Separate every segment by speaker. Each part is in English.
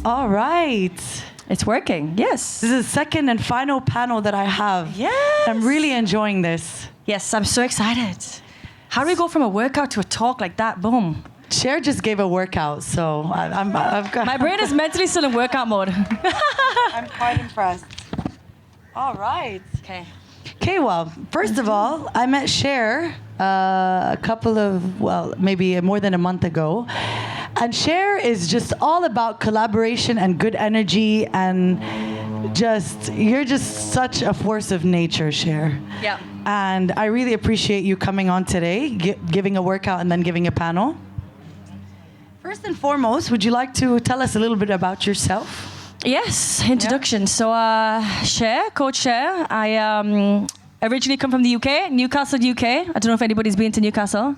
Speaker 1: All right.
Speaker 2: It's working, yes.
Speaker 1: This is the second and final panel that I have.
Speaker 2: Yes.
Speaker 1: I'm really enjoying this.
Speaker 2: Yes, I'm so excited. How do we go from a workout to a talk like that? Boom.
Speaker 1: Cher just gave a workout, so I've got...
Speaker 2: My brain is mentally still in workout mode.
Speaker 1: I'm quite impressed. All right.
Speaker 2: Okay.
Speaker 1: Okay, well, first of all, I met Cher a couple of, well, maybe more than a month ago. And Cher is just all about collaboration and good energy and you're just such a force of nature, Cher.
Speaker 2: Yeah.
Speaker 1: And I really appreciate you coming on today, giving a workout and then giving a panel. First and foremost, would you like to tell us a little bit about yourself?
Speaker 2: Yes, introduction. Yeah. So, Cher, Coach Cher. I originally come from the UK, Newcastle, UK. I don't know if anybody's been to Newcastle.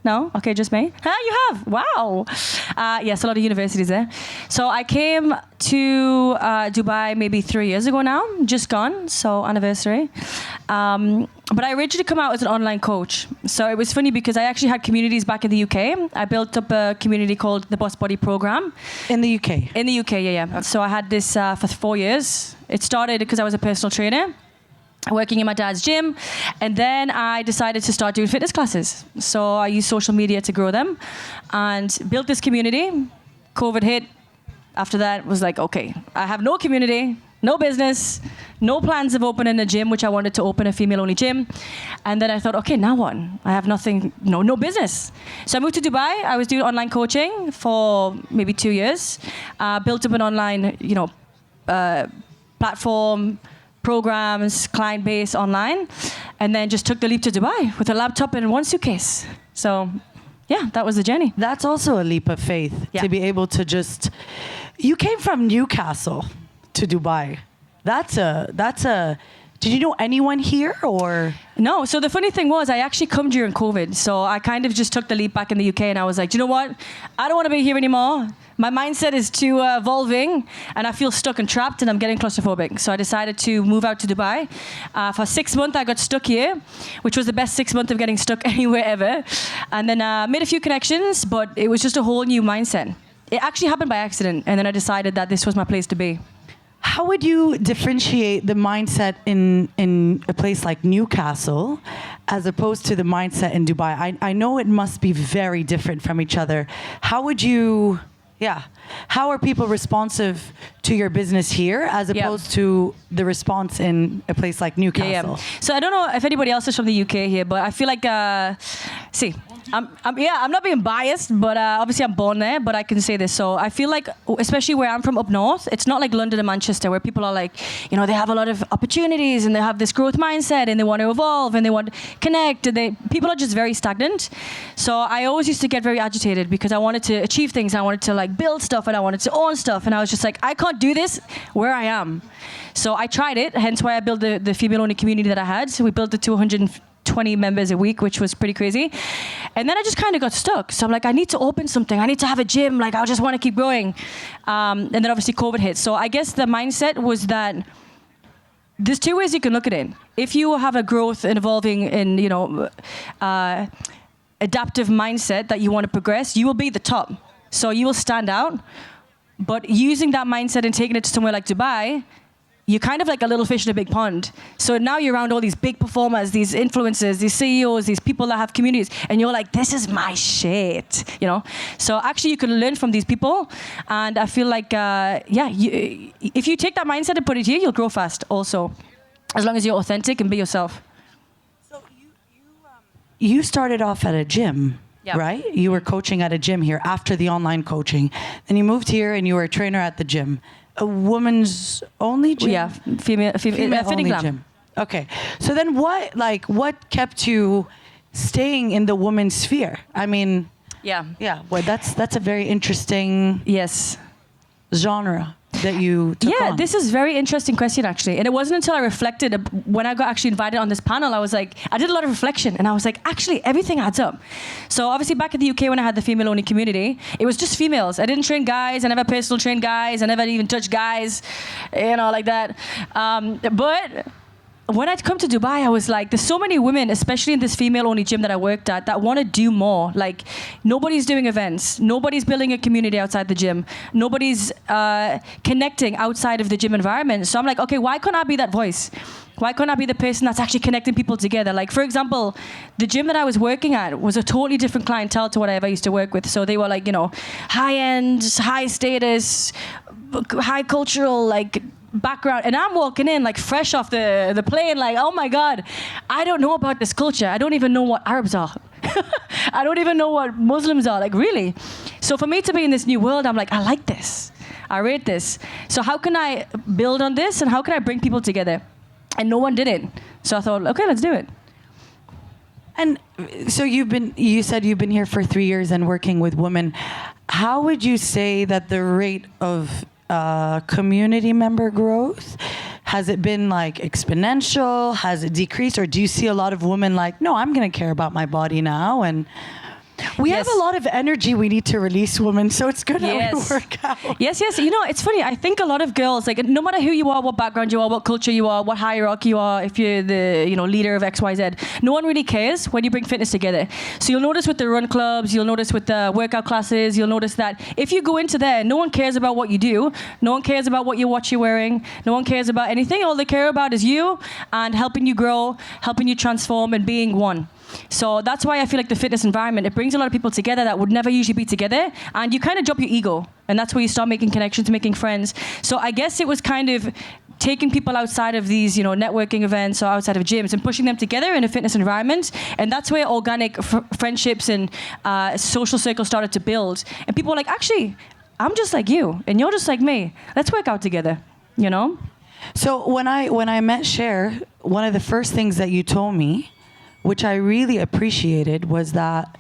Speaker 2: No? Okay, just me? You have? Wow. Yes, a lot of universities there. So I came to Dubai maybe 3 years ago now, just gone, so anniversary. But I originally come out as an online coach. So it was funny because I actually had communities back in the UK. I built up a community called the Boss Body Program.
Speaker 1: In the UK? In
Speaker 2: the UK, yeah. Okay. So I had this for 4 years. It started because I was a personal trainer, working in my dad's gym, and then I decided to start doing fitness classes. So I used social media to grow them and built this community. COVID hit. After that, was like, okay, I have no community, no business, no plans of opening a gym, which I wanted to open a female-only gym. And then I thought, okay, now what? I have nothing, no business. So I moved to Dubai. I was doing online coaching for maybe 2 years. Built up an online, platform, programs, client base online, and then just took the leap to Dubai with a laptop and one suitcase. So, yeah, that was the journey.
Speaker 1: That's also a leap of faith, to be able to just... You came from Newcastle to Dubai. That's a... Did you know anyone here, or...?
Speaker 2: No. So the funny thing was, I actually come during COVID. So I kind of just took the leap back in the UK, and I was like, do you know what? I don't want to be here anymore. My mindset is too evolving, and I feel stuck and trapped, and I'm getting claustrophobic. So I decided to move out to Dubai. For 6 months, I got stuck here, which was the best 6 months of getting stuck anywhere ever. And then made a few connections, but it was just a whole new mindset. It actually happened by accident, and then I decided that this was my place to be.
Speaker 1: How would you differentiate the mindset in a place like Newcastle as opposed to the mindset in Dubai? I know it must be very different from each other. How would you... Yeah. How are people responsive to your business here as opposed to the response in a place like Newcastle?
Speaker 2: Yeah. So I don't know if anybody else is from the UK here, but I feel like, I'm not being biased, but obviously I'm born there, but I can say this. So I feel like, especially where I'm from up north, it's not like London and Manchester where people are like, they have a lot of opportunities and they have this growth mindset and they want to evolve and they want to connect. And people are just very stagnant. So I always used to get very agitated because I wanted to achieve things. I wanted to build stuff and I wanted to own stuff. And I was just like, I can't do this where I am. So I tried it, hence why I built the female-only community that I had. So we built it to 120 members a week, which was pretty crazy. And then I just kind of got stuck. So I'm like, I need to open something. I need to have a gym. I just want to keep going. And then obviously COVID hit. So I guess the mindset was that there's two ways you can look at it. If you have a growth and evolving and, adaptive mindset that you want to progress, you will be the top. So you will stand out. But using that mindset and taking it to somewhere like Dubai, you're kind of like a little fish in a big pond. So now you're around all these big performers, these influencers, these CEOs, these people that have communities, and you're like, this is my shit, So actually you can learn from these people, and I feel like, if you take that mindset and put it here, you'll grow fast also, as long as you're authentic and be yourself.
Speaker 1: So you started off at a gym. Yep. Right? You were coaching at a gym here after the online coaching. Then you moved here and you were a trainer at the gym. A woman's only gym?
Speaker 2: Yeah, female
Speaker 1: only gym. Okay. So then what kept you staying in the women's sphere? I mean, yeah. Well, that's a very interesting genre that you took on.
Speaker 2: This is a very interesting question, actually. And it wasn't until I reflected, when I got actually invited on this panel, I did a lot of reflection. And I was like, actually, everything adds up. So obviously back in the UK when I had the female-only community, it was just females. I didn't train guys. I never personal trained guys. I never even touched guys, like that. But when I come to Dubai, I was like, there's so many women, especially in this female-only gym that I worked at, that want to do more. Like, nobody's doing events. Nobody's building a community outside the gym. Nobody's connecting outside of the gym environment. So I'm like, okay, why can't I be that voice? Why can't I be the person that's actually connecting people together? Like, for example, the gym that I was working at was a totally different clientele to what I ever used to work with. So they were like, high-end, high status, high cultural, like, background, and I'm walking in like fresh off the plane, like, oh my God, I don't know about this culture. I don't even know what Arabs are. I don't even know what Muslims are, like, really. So for me to be in this new world, I'm like, I like this. I rate this. So how can I build on this, and how can I bring people together? And no one did it. So I thought, okay, let's do it.
Speaker 1: And so you said you've been here for 3 years and working with women. How would you say that the rate of community member growth, has it been like exponential? Has it decreased? Or do you see a lot of women like, no, I'm going to care about my body now? And we have a lot of energy we need to release, women, so it's good that we work out.
Speaker 2: Yes. It's funny. I think a lot of girls, like, no matter who you are, what background you are, what culture you are, what hierarchy you are, if you're the leader of XYZ, no one really cares when you bring fitness together. So you'll notice with the run clubs, you'll notice with the workout classes, you'll notice that if you go into there, no one cares about what you do, no one cares about what watch you're wearing, no one cares about anything. All they care about is you and helping you grow, helping you transform, and being one. So that's why I feel like the fitness environment, it brings a lot of people together that would never usually be together, and you kind of drop your ego, and that's where you start making connections, making friends. So I guess it was kind of taking people outside of these, networking events or outside of gyms and pushing them together in a fitness environment, and that's where organic friendships and social circles started to build. And people were like, actually, I'm just like you, and you're just like me. Let's work out together, So
Speaker 1: when I met Cher, one of the first things that you told me, which I really appreciated, was that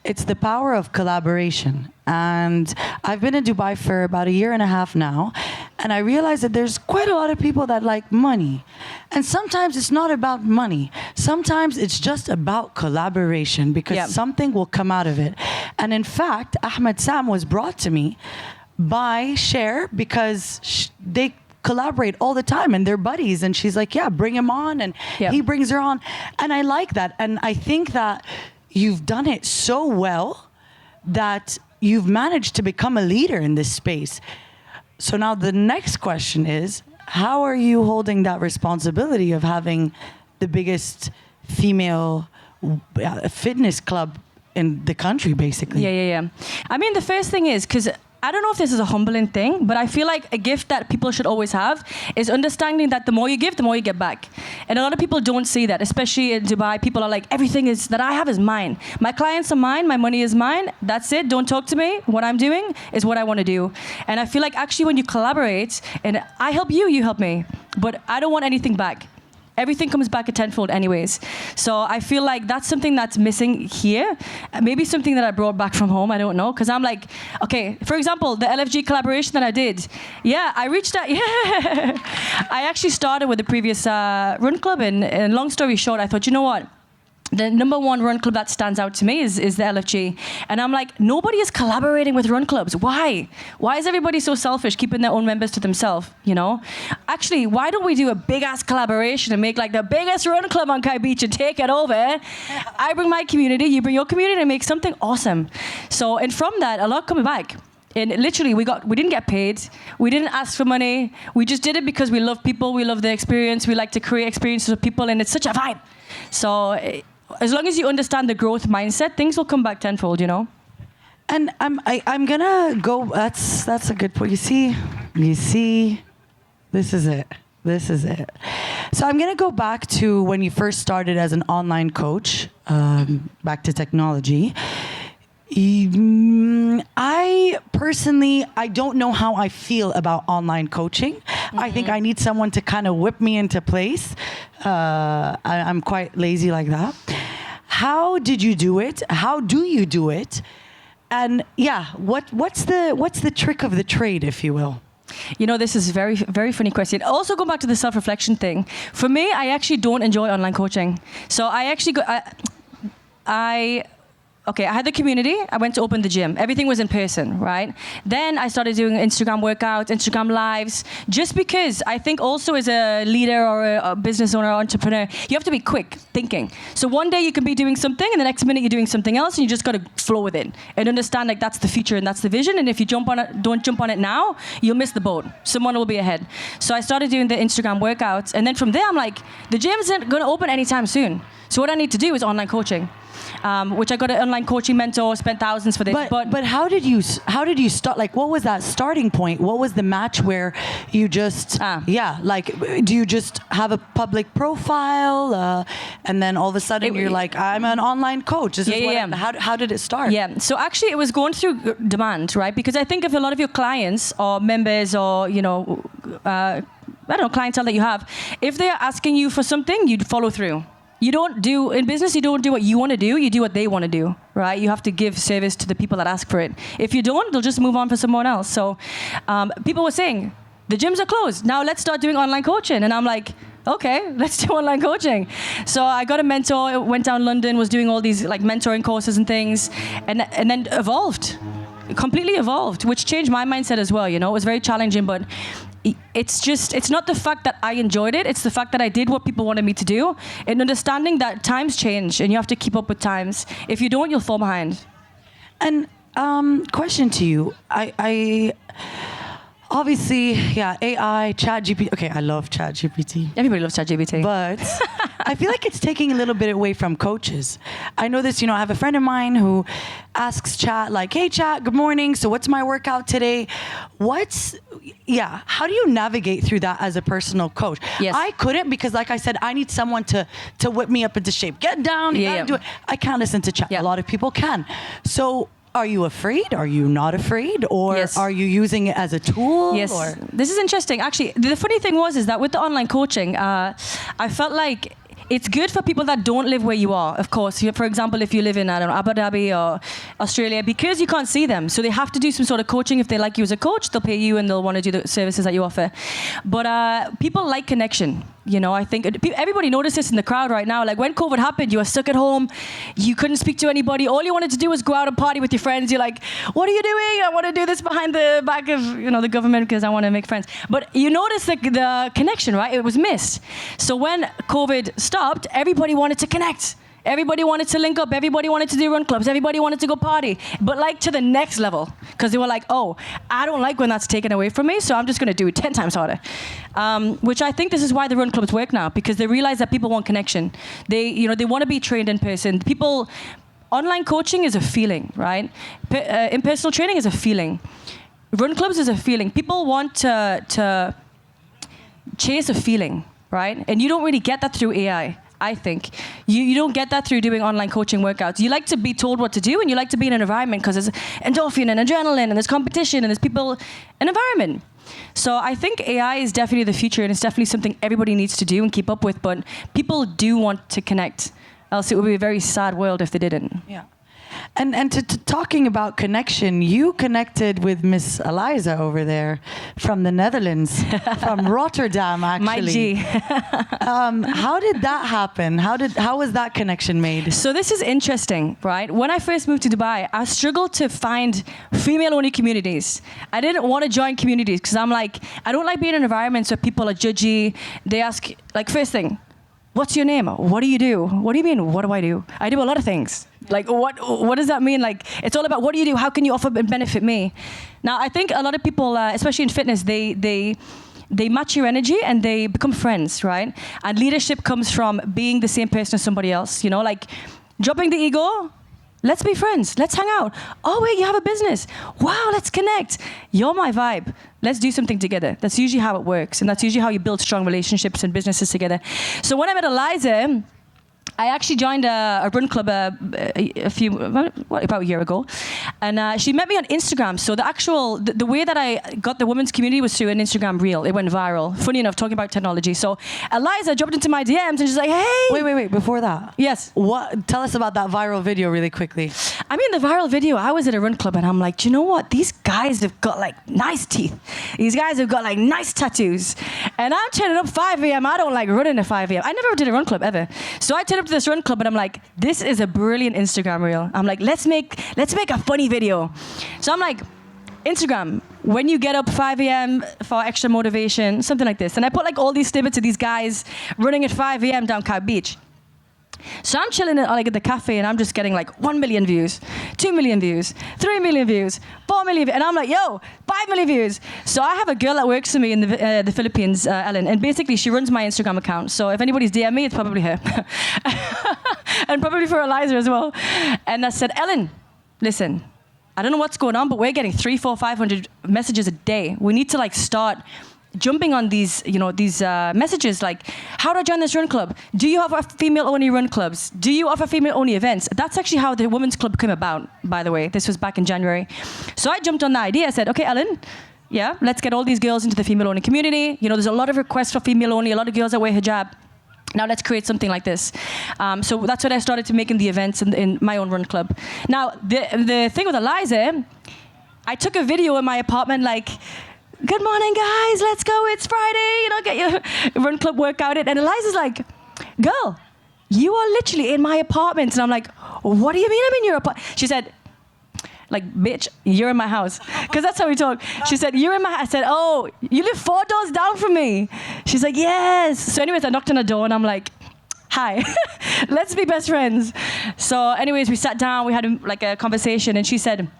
Speaker 1: it's the power of collaboration. And I've been in Dubai for about 1.5 years now, and I realized that there's quite a lot of people that like money. And sometimes it's not about money. Sometimes it's just about collaboration, because something will come out of it. And in fact, Ahmed Sam was brought to me by Cher because they collaborate all the time and they're buddies, and she's like, yeah, bring him on, and he brings her on, and I like that. And I think that you've done it so well that you've managed to become a leader in this space. So now the next question is, how are you holding that responsibility of having the biggest female fitness club in the country, basically?
Speaker 2: Yeah. I mean, the first thing is, because I don't know if this is a humbling thing, but I feel like a gift that people should always have is understanding that the more you give, the more you get back. And a lot of people don't see that, especially in Dubai. People are like, everything is that I have is mine. My clients are mine. My money is mine. That's it. Don't talk to me. What I'm doing is what I want to do. And I feel like actually when you collaborate, and I help you, you help me, but I don't want anything back. Everything comes back a tenfold anyways. So I feel like that's something that's missing here. Maybe something that I brought back from home, I don't know. Because I'm like, okay, for example, the LFG collaboration that I did. Yeah, I reached out, I actually started with the previous run club, and long story short, I thought, you know what? The number one run club that stands out to me is the LFG. And I'm like, nobody is collaborating with run clubs. Why? Why is everybody so selfish, keeping their own members to themselves, Actually, why don't we do a big-ass collaboration and make like the biggest run club on Kai Beach and take it over? I bring my community, you bring your community, and make something awesome. So, and from that, a lot coming back. And literally, we didn't get paid. We didn't ask for money. We just did it because we love people. We love the experience. We like to create experiences with people, and it's such a vibe. So as long as you understand the growth mindset, things will come back tenfold,
Speaker 1: And I'm gonna go. That's a good point. You see, this is it. So I'm gonna go back to when you first started as an online coach, back to technology. I personally, I don't know how I feel about online coaching. Mm-hmm. I think I need someone to kind of whip me into place. I'm quite lazy like that. How did you do it? How do you do it? And what's the trick of the trade, if you will?
Speaker 2: This is a very, very funny question. Also, go back to the self-reflection thing. For me, I actually don't enjoy online coaching. So I actually okay, I had the community. I went to open the gym. Everything was in person, right? Then I started doing Instagram workouts, Instagram lives, just because I think also as a leader or a business owner or entrepreneur, you have to be quick thinking. So one day you can be doing something and the next minute you're doing something else, and you just got to flow with it and understand like that's the future and that's the vision. And if you don't jump on it now, you'll miss the boat. Someone will be ahead. So I started doing the Instagram workouts, and then from there I'm like, the gym isn't going to open anytime soon. So what I need to do is online coaching. Which I got an online coaching mentor, spent thousands for this.
Speaker 1: But how did you start? Like, what was that starting point? What was the match where you just do you just have a public profile and then all of a sudden you're like, I'm an online coach? This is what how did it start?
Speaker 2: Yeah, so actually it was going through demand, right? Because I think if a lot of your clients or members or I don't know, clientele that you have, if they're asking you for something, you'd follow through. In business, you don't do what you want to do, you do what they want to do, right? You have to give service to the people that ask for it. If you don't, they'll just move on for someone else. So people were saying, the gyms are closed. Now let's start doing online coaching. And I'm like, okay, let's do online coaching. So I got a mentor, went down London, was doing all these like mentoring courses and things, and then completely evolved, which changed my mindset as well. It was very challenging, but it's not the fact that I enjoyed it, it's the fact that I did what people wanted me to do, and understanding that times change and you have to keep up with times. If you don't, you'll fall behind.
Speaker 1: And question to you, I obviously, AI, ChatGPT. Okay, I love ChatGPT.
Speaker 2: Everybody loves ChatGPT.
Speaker 1: But I feel like it's taking a little bit away from coaches. I know this, I have a friend of mine who asks Chat, like, hey, Chat, good morning. So what's my workout today? How do you navigate through that as a personal coach?
Speaker 2: Yes.
Speaker 1: I couldn't because, like I said, I need someone to whip me up into shape. Get down, you gotta do it. I can't listen to Chat. A lot of people can. So are you afraid? Are you not afraid? Or are you using it as a tool?
Speaker 2: Yes. This is interesting. Actually, the funny thing is that with the online coaching, I felt like it's good for people that don't live where you are, of course. For example, if you live in, Abu Dhabi or Australia, because you can't see them. So they have to do some sort of coaching. If they like you as a coach, they'll pay you and they'll want to do the services that you offer. But people like connection. I think everybody noticed this in the crowd right now. Like when COVID happened, you were stuck at home. You couldn't speak to anybody. All you wanted to do was go out and party with your friends. You're like, what are you doing? I want to do this behind the back of, the government because I want to make friends. But you noticed the connection, right? It was missed. So when COVID stopped, everybody wanted to connect. Everybody wanted to link up. Everybody wanted to do run clubs. Everybody wanted to go party. But like to the next level. Because they were like, oh, I don't like when that's taken away from me, so I'm just going to do it 10 times harder. Which I think this is why the run clubs work now. Because they realize that people want connection. They want to be trained in person. Online coaching is a feeling, right? In-personal training is a feeling. Run clubs is a feeling. People want to chase a feeling, right? And you don't really get that through AI. I think. You don't get that through doing online coaching workouts. You like to be told what to do, and you like to be in an environment because there's endorphin and adrenaline and there's competition and there's people, an environment. So I think AI is definitely the future, and it's definitely something everybody needs to do and keep up with, but people do want to connect, else it would be a very sad world if they didn't.
Speaker 1: Yeah. And to talking about connection, you connected with Miss Eliza over there from the Netherlands, from Rotterdam, actually.
Speaker 2: My G.
Speaker 1: How did that happen? How was that connection made?
Speaker 2: So this is interesting, right? When I first moved to Dubai, I struggled to find female-only communities. I didn't want to join communities because I'm like, I don't like being in environments where people are judgy. They ask, like, first thing, what's your name? What do you do? What do you mean, what do? I do a lot of things. Like, what does that mean? Like, it's all about what do you do? How can you offer and benefit me? Now, I think a lot of people, especially in fitness, they match your energy and they become friends, right? And leadership comes from being the same person as somebody else, like dropping the ego. Let's be friends. Let's hang out. Oh, wait, you have a business. Wow, let's connect. You're my vibe. Let's do something together. That's usually how it works. And that's usually how you build strong relationships and businesses together. So when I met Eliza, I actually joined a run club about a year ago, and she met me on Instagram. So the way that I got the women's community was through an Instagram reel. It went viral. Funny enough, talking about technology. So Eliza jumped into my DMs and she's like, "Hey!"
Speaker 1: Wait! Before that,
Speaker 2: yes.
Speaker 1: Tell us about that viral video really quickly.
Speaker 2: I mean, the viral video. I was at a run club and I'm like, do you know what? These guys have got like nice teeth. These guys have got like nice tattoos, and I'm turning up 5 a.m. I don't like running at 5 a.m. I never did a run club ever, so I turned up up to this run club and I'm like, this is a brilliant Instagram reel. I'm like, let's make a funny video. So I'm like, Instagram, when you get up 5 a.m. for extra motivation, something like this. And I put like all these snippets of these guys running at 5 a.m. down Cow Beach. So I'm chilling at like at the cafe and I'm just getting like 1 million views, 2 million views, 3 million views, 4 million views. And I'm like, yo, 5 million views. So I have a girl that works for me in the Philippines, Ellen, and basically she runs my Instagram account. So if anybody's DM me, it's probably her. And probably for Eliza as well. And I said, Ellen, listen, I don't know what's going on, but we're getting 300, 400, 500 messages a day. We need to like start jumping on these, messages like, how do I join this run club? Do you offer female-only run clubs? Do you offer female-only events? That's actually how the women's club came about, by the way. This was back in January. So I jumped on the idea. I said, okay, Ellen, yeah, let's get all these girls into the female-only community. There's a lot of requests for female-only, a lot of girls that wear hijab. Now let's create something like this. So that's when I started to making the events in my own run club. Now, the thing with Eliza, I took a video in my apartment like, good morning, guys, let's go, it's Friday, get your run club workout in. And Eliza's like, girl, you are literally in my apartment. And I'm like, what do you mean I'm in your apartment? She said, like, bitch, you're in my house. Because that's how we talk. She said, you're in my house. I said, oh, you live 4 doors down from me. She's like, yes. So anyways, I knocked on the door and I'm like, hi, let's be best friends. So anyways, we sat down, we had a conversation and she said,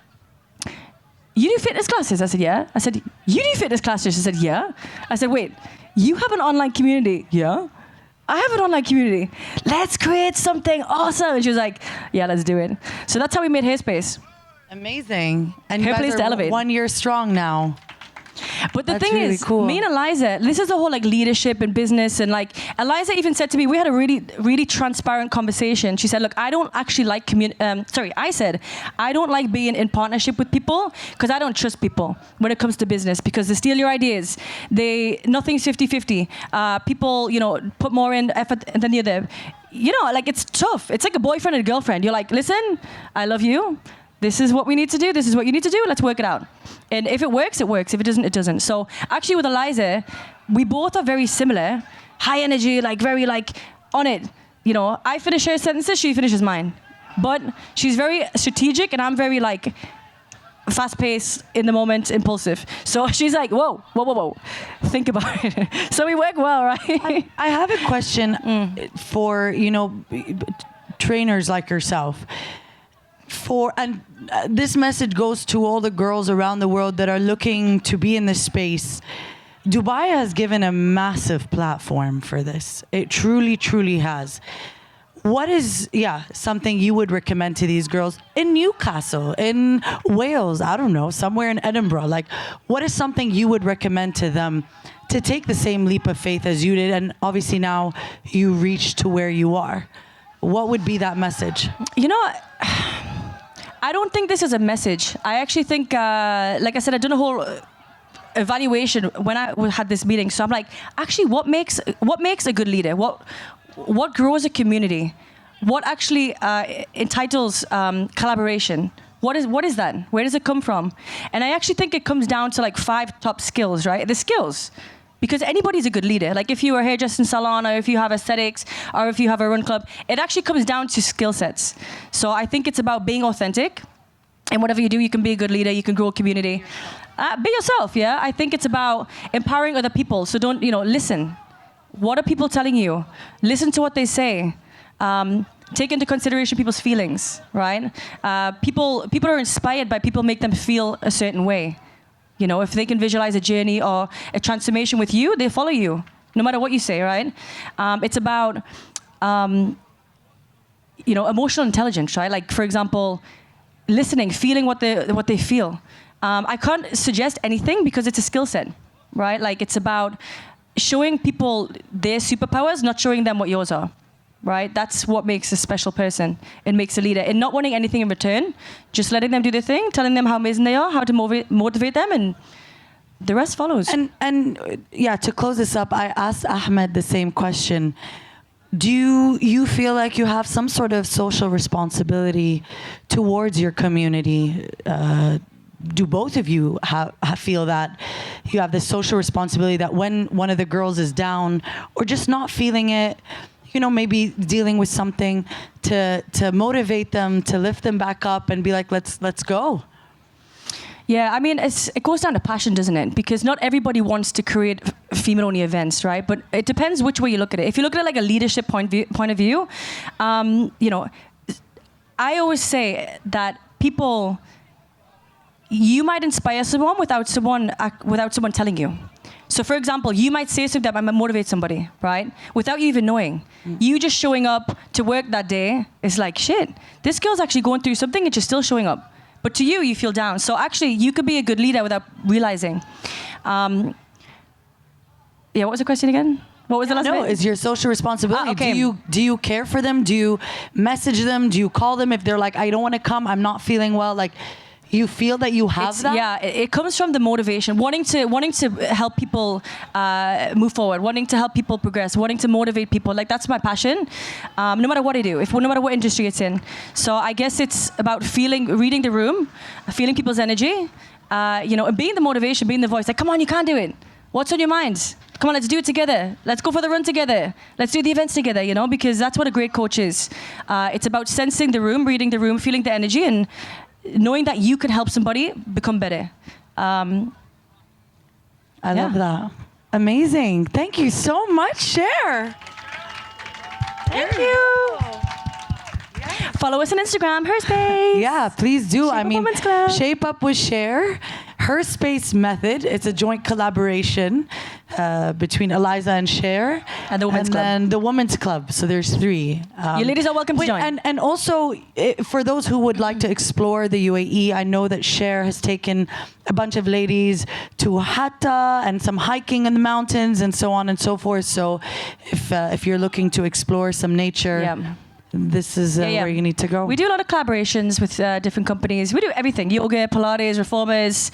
Speaker 2: you do fitness classes? I said, yeah. I said, you do fitness classes? She said, yeah. I said, wait, you have an online community? Yeah. I have an online community. Let's create something awesome. And she was like, yeah, let's do it. So that's how we made Hairspace.
Speaker 1: Amazing. And
Speaker 2: Her
Speaker 1: you
Speaker 2: place
Speaker 1: guys
Speaker 2: to
Speaker 1: are
Speaker 2: elevate.
Speaker 1: 1 year strong now.
Speaker 2: But the
Speaker 1: That's
Speaker 2: thing
Speaker 1: really
Speaker 2: is,
Speaker 1: cool.
Speaker 2: me and Eliza, this is the whole like leadership and business, and like Eliza even said to me, we had a really, really transparent conversation. She said, look, I don't actually like I said, I don't like being in partnership with people because I don't trust people when it comes to business because they steal your ideas. Nothing's 50-50. People, put more in effort than the other. Like it's tough. It's like a boyfriend and a girlfriend. You're like, listen, I love you. This is what we need to do. This is what you need to do. Let's work it out. And if it works, it works. If it doesn't, it doesn't. So actually with Eliza, we both are very similar. High energy, like very like on it. I finish her sentences, she finishes mine. But she's very strategic and I'm very like fast-paced, in the moment, impulsive. So she's like, whoa. Think about it. So we work well, right?
Speaker 1: I have a question for, trainers like yourself. This message goes to all the girls around the world that are looking to be in this space. Dubai has given a massive platform for this. It truly, truly has. What is, something you would recommend to these girls in Newcastle, in Wales, I don't know, somewhere in Edinburgh? Like, what is something you would recommend to them to take the same leap of faith as you did? And obviously now you reached to where you are. What would be that message?
Speaker 2: I don't think this is a message. I actually think, like I said, I've done a whole evaluation when I had this meeting. So I'm like, actually, what makes a good leader? What grows a community? What actually entitles collaboration? What is that? Where does it come from? And I actually think it comes down to like 5 top skills, right? The skills. Because anybody's a good leader. Like if you are a hairdressing salon or if you have aesthetics or if you have a run club, it actually comes down to skill sets. So I think it's about being authentic. And whatever you do, you can be a good leader, you can grow a community. Be yourself, yeah? I think it's about empowering other people. So don't, listen. What are people telling you? Listen to what they say. Take into consideration people's feelings, right? People are inspired by people make them feel a certain way. If they can visualize a journey or a transformation with you, they follow you, no matter what you say, right? It's about, emotional intelligence, right? Like, for example, listening, feeling what they feel. I can't suggest anything because it's a skill set, right? Like, it's about showing people their superpowers, not showing them what yours are. Right? That's what makes a special person. It makes a leader. And not wanting anything in return, just letting them do their thing, telling them how amazing they are, how to motivate them, and the rest follows.
Speaker 1: And to close this up, I asked Ahmed the same question. Do you feel like you have some sort of social responsibility towards your community? Do both of you feel that you have this social responsibility that when one of the girls is down or just not feeling it, maybe dealing with something to motivate them, to lift them back up and be like, let's go?
Speaker 2: Yeah, I mean, it goes down to passion, doesn't it? Because not everybody wants to create female-only events, right? But it depends which way you look at it. If you look at it like a leadership point of view, I always say that people, you might inspire someone without someone telling you. So, for example, you might say something that might motivate somebody, right? Without you even knowing. You just showing up to work that day is like, shit, this girl's actually going through something and she's still showing up. But to you, you feel down. So actually, you could be a good leader without realizing. What was the question again? What was the last bit?
Speaker 1: No, it's your social responsibility.
Speaker 2: Okay.
Speaker 1: Do you care for them? Do you message them? Do you call them if they're like, I don't want to come, I'm not feeling well? Like, you feel that you have that?
Speaker 2: Yeah, it comes from the motivation, wanting to help people move forward, wanting to help people progress, wanting to motivate people. Like, that's my passion, no matter what I do, no matter what industry it's in. So I guess it's about reading the room, feeling people's energy, and being the motivation, being the voice. Like, come on, you can't do it. What's on your mind? Come on, let's do it together. Let's go for the run together. Let's do the events together, because that's what a great coach is. It's about sensing the room, reading the room, feeling the energy, and knowing that you can help somebody become better.
Speaker 1: I love that. Amazing. Thank you so much, Cher.
Speaker 2: Thank you. Follow us on Instagram, Her Space.
Speaker 1: Yeah, please do.
Speaker 2: Shape Up Women's Club.
Speaker 1: Shape Up with Cher, Her Space Method. It's a joint collaboration between Eliza and Cher.
Speaker 2: And the Women's Club.
Speaker 1: And then the Women's Club. So there's 3.
Speaker 2: You ladies are welcome to join.
Speaker 1: And also, for those who would like to explore the UAE, I know that Cher has taken a bunch of ladies to Hatta and some hiking in the mountains and so on and so forth. So if you're looking to explore some nature, this is where you need to go.
Speaker 2: We do a lot of collaborations with different companies. We do everything. Yoga, Pilates, reformers.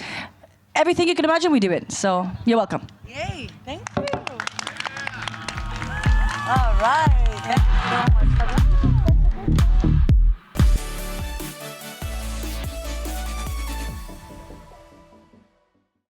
Speaker 2: Everything you can imagine, we do it. So you're welcome.
Speaker 1: Yay. Thank you. All right. Thank you so much.